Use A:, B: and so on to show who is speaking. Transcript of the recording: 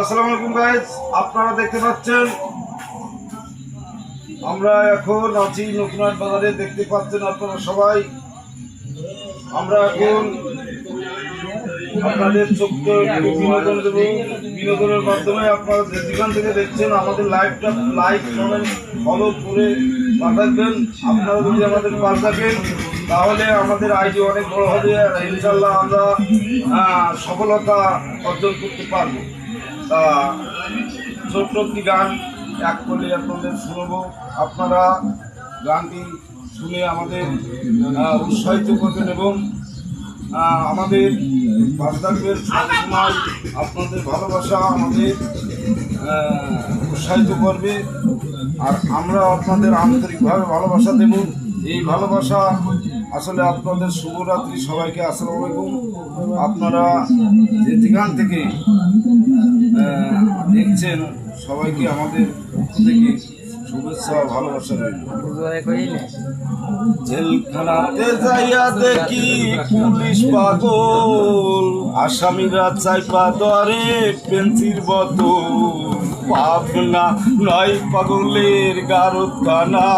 A: আসসালামু আলাইকুম গাইস, আপনারা দেখতে পাচ্ছেন আমরা এখন আছি নতুনহাট বাজারে। দেখতে পাচ্ছেন আপনারা সবাই, আমরা এখন আপনাদের ছোট্ট বিনোদন দেব। বিনোদনের মাধ্যমে আপনারা যেখান থেকে দেখছেন আমাদের লাইভটা লাইক কমেন্ট ফলো করে পাঠাবেন। আপনারা যদি আমাদের পাশ থাকেন তাহলে আমাদের আইডি অনেক বড় হবে আর ইনশাল্লাহ আমরা সফলতা অর্জন করতে পারবো। তা ছোট্ট একটি গান এক করলে আপনাদের শুনবো। আপনারা গানটি শুনে আমাদের উৎসাহিত করবেন এবং আমাদের বার্তাকের সবসময় আপনাদের ভালোবাসা আমাদের উৎসাহিত করবে আর আমরা আপনাদের আন্তরিকভাবে ভালোবাসা দেব। এই ভালোবাসা আসলে আপনাদের শুভরাত্রি। সবাইকে আসসালামু আলাইকুম। আপনারা যে যেখান থেকে দেখছেন সবাইকে আমাদের পক্ষ থেকে শুভেচ্ছা ভালোবাসা রইল। জেলখানাতে যাইয়া দেখি পুলিশ পাগল, আসামিরা চাইপা ধরে পেন্সির বোতল। পাবনা নয় পাগলের গারদ খানা।